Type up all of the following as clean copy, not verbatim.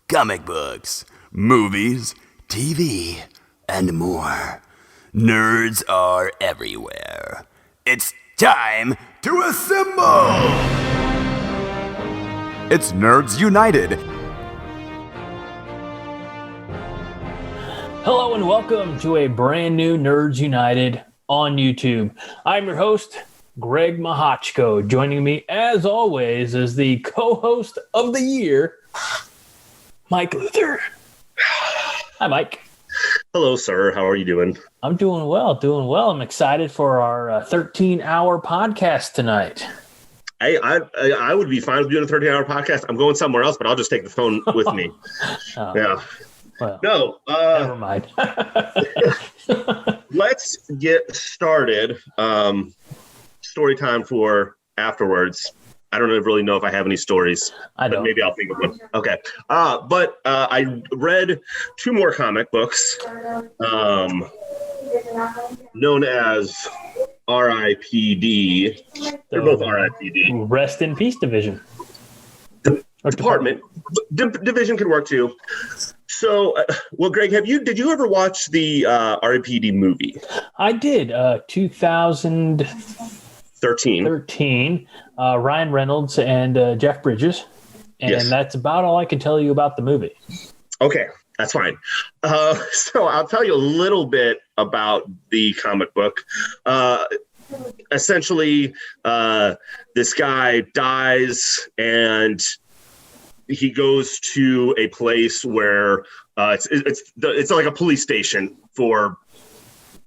comic books, movies, TV, and more. Nerds are everywhere. It's time to assemble! It's Nerds United. Hello and welcome to a brand new Nerds United on YouTube. I'm your host, Greg Mahachko. Joining me, as always, is the co-host of the year, Mike Luther. Hi, Mike. Hello, sir. How are you doing? I'm doing well. I'm excited for our 13-hour podcast tonight. I would be fine with doing a 13-hour podcast. I'm going somewhere else, but I'll just take the phone with me. Yeah. Well, no. never mind. Let's get started. Story time for afterwards. I don't really know if I have any stories. I don't. But maybe I'll think of one. Okay. But I read two more comic books known as RIPD. They're both RIPD. Rest in Peace Division. Department. Division could work too. So, Greg, did you ever watch the RIPD movie? I did. 2013. Ryan Reynolds and Jeff Bridges. And Yes. That's about all I can tell you about the movie. Okay, that's fine. So I'll tell you a little bit about the comic book. Essentially, this guy dies and he goes to a place where it's like a police station for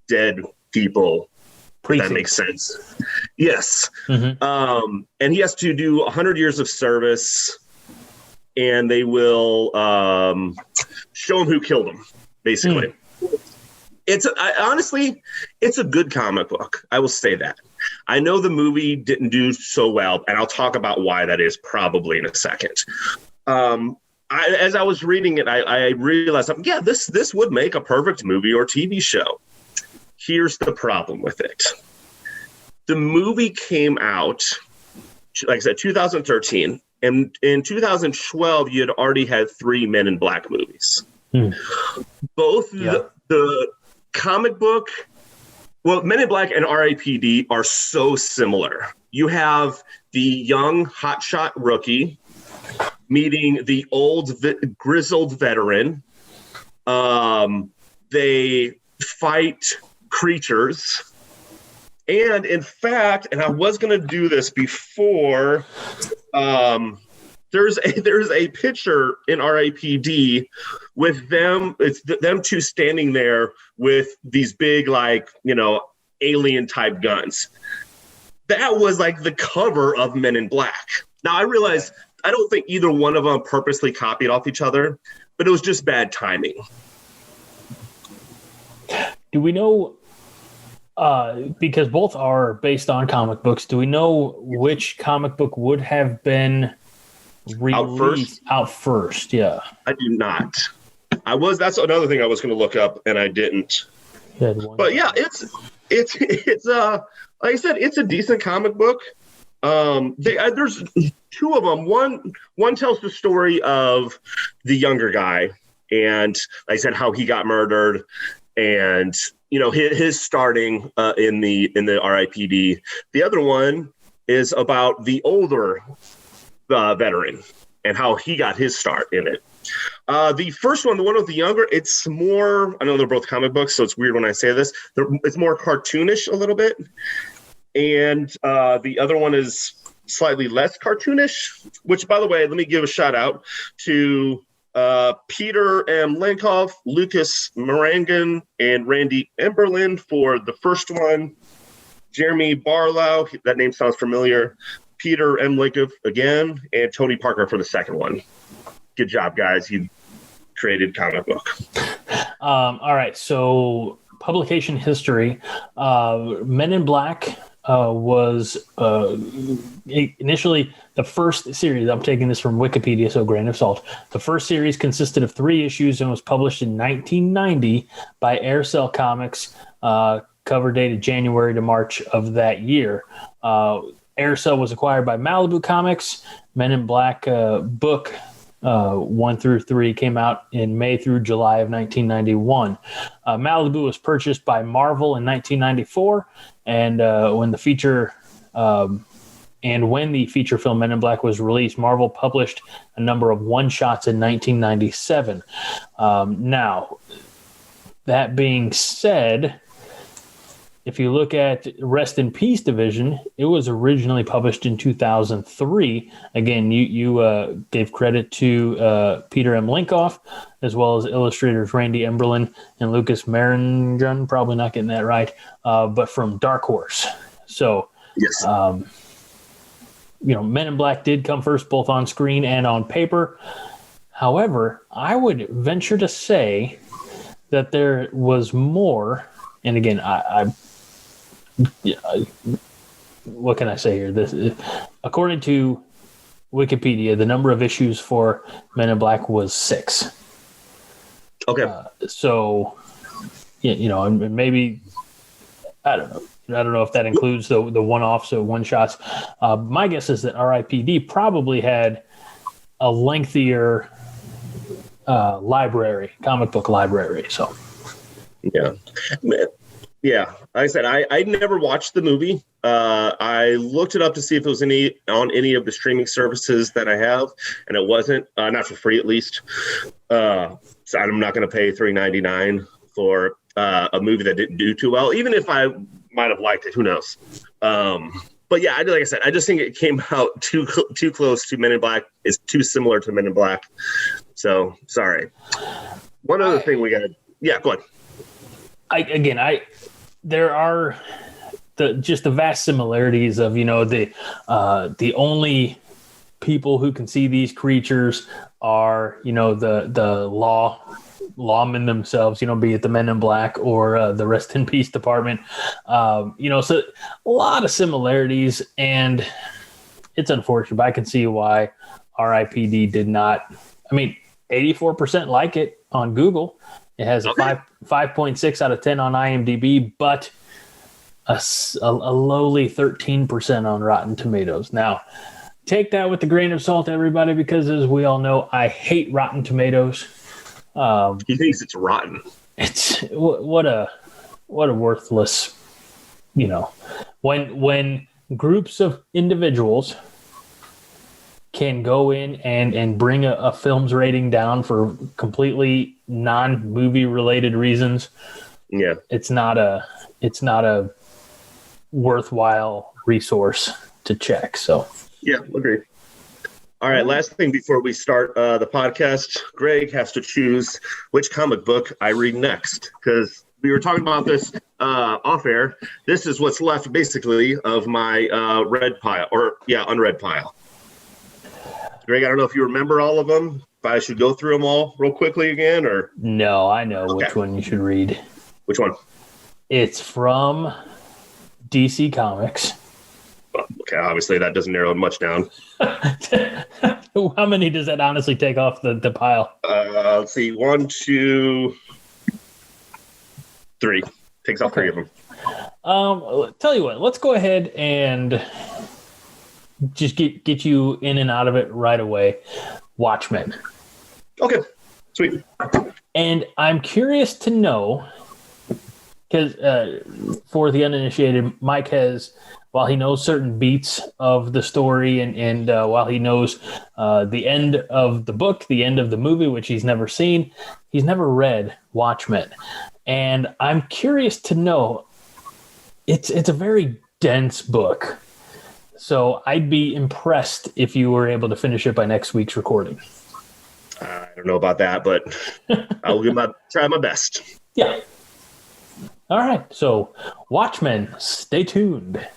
dead people. Precinct. That makes sense. Yes. Mm-hmm. And he has to do 100 years of service, and they will show him who killed him, basically. Honestly, it's a good comic book. I will say that. I know the movie didn't do so well, and I'll talk about why that is probably in a second. As I was reading it, I realized, this would make a perfect movie or TV show. Here's the problem with it. The movie came out, like I said, 2013. And in 2012, you had already had 3 Men in Black movies. Both the comic book, Men in Black and RIPD are so similar. You have the young hotshot rookie meeting the old grizzled veteran. They fight creatures. And in fact, and I was going to do this before, there's a picture in RIPD with them. It's them two standing there with these big, alien type guns. That was like the cover of Men in Black. Now I realize I don't think either one of them purposely copied off each other, but it was just bad timing. Do we know, because both are based on comic books, do we know which comic book would have been released out first? Yeah. I do not. That's another thing I was going to look up and I didn't. But yeah, it's like I said, it's a decent comic book. There's 2 of them. One tells the story of the younger guy and, like I said, how he got murdered and his starting in the RIPD. The other one is about the older veteran and how he got his start in it. The first one, the one with the younger, it's more. I know they're both comic books, so it's weird when I say this. It's more cartoonish a little bit. And the other one is slightly less cartoonish, which, by the way, let me give a shout out to Peter M. Lenkoff, Lucas Morangan, and Randy Emberlin for the first one. Jeremy Barlow, that name sounds familiar. Peter M. Lenkoff again, and Tony Parker for the second one. Good job, guys. You created comic book. All right, so publication history. Men in Black was initially the first series. I'm taking this from Wikipedia, so grain of salt. The first series consisted of 3 issues and was published in 1990 by Aircell Comics, cover dated January to March of that year. Aircell was acquired by Malibu Comics. Men in Black book 1 through 3 came out in May through July of 1991. Malibu was purchased by Marvel in 1994, and when the feature film Men in Black was released, Marvel published a number of one-shots in 1997. Now, that being said, if you look at Rest in Peace Division, it was originally published in 2003. Again, you gave credit to Peter M. Linkoff, as well as illustrators Randy Emberlin and Lucas Maranjan, probably not getting that right, but from Dark Horse. So, yes. Men in Black did come first, both on screen and on paper. However, I would venture to say that there was more, and again, what can I say here? This, according to Wikipedia, the number of issues for Men in Black was 6. Okay. So, and maybe I don't know. I don't know if that includes the one-offs or one-shots. My guess is that RIPD probably had a lengthier comic book library. So, yeah. Like I said, I never watched the movie. I looked it up to see if it was on any of the streaming services that I have, and it wasn't, not for free at least. So I'm not going to pay $3.99 for a movie that didn't do too well, even if I might have liked it. Who knows? But yeah, like I said, I just think it came out too close to Men in Black. It's too similar to Men in Black. So sorry. One other thing we got to, go ahead. There are the vast similarities of, the only people who can see these creatures are, the lawmen themselves, be it the Men in Black or the Rest in Peace department. So a lot of similarities, and it's unfortunate, but I can see why RIPD did not. 84% like it on Google. It has a 5.6 out of 10 on IMDb, but a lowly 13% on Rotten Tomatoes. Now, take that with a grain of salt, everybody, because as we all know, I hate Rotten Tomatoes. He thinks it's rotten. It's what a worthless, when groups of individuals can go in and bring a film's rating down for completely non-movie related reasons. Yeah. It's not a worthwhile resource to check. So yeah, agreed. All right, last thing before we start the podcast, Greg has to choose which comic book I read next, because we were talking about this off air. This is what's left, basically, of my unread pile. Greg, I don't know if you remember all of them, if I should go through them all real quickly again, or no, I know which one you should read. Which one? It's from DC Comics. Okay, obviously that doesn't narrow it much down. How many does that honestly take off the pile? Let's see, 1, 2, 3. Takes off 3 of them. Tell you what, let's go ahead and just get you in and out of it right away. Watchmen. Okay, sweet. And I'm curious to know, because for the uninitiated, Mike has, while he knows certain beats of the story and while he knows the end of the book, the end of the movie, which he's never seen, he's never read Watchmen. And I'm curious to know, it's a very dense book. So I'd be impressed if you were able to finish it by next week's recording. I don't know about that, but I will try my best. Yeah. All right. So Watchmen, stay tuned.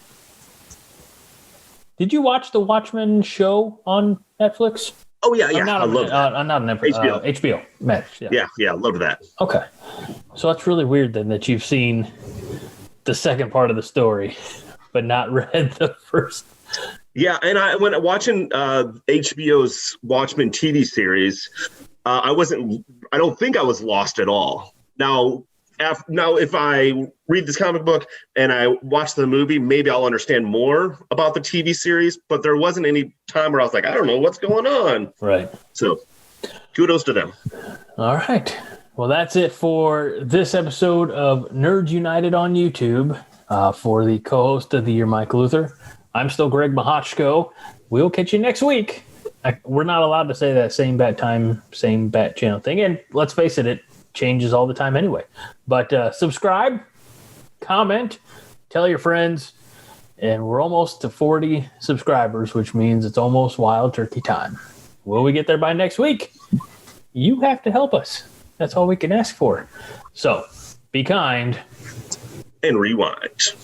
Did you watch the Watchmen show on Netflix? Oh, yeah. I love that. Not on Netflix. HBO Max. Yeah, love that. Okay. So that's really weird then that you've seen the second part of the story, but not read the first. Yeah, and when watching HBO's Watchmen TV series, I don't think I was lost at all. Now, if I read this comic book and I watch the movie, maybe I'll understand more about the TV series. But there wasn't any time where I was like, I don't know what's going on. Right. So Kudos to them. All right. Well, that's it for this episode of Nerds United on YouTube. For the co-host of the year, Mike Luther, I'm still Greg Mahochko. We'll catch you next week. We're not allowed to say that same bat time, same bat channel thing. And let's face it, it changes all the time anyway. But subscribe, comment, tell your friends. And we're almost to 40 subscribers, which means it's almost Wild Turkey time. Will we get there by next week? You have to help us. That's all we can ask for. So be kind. And rewind.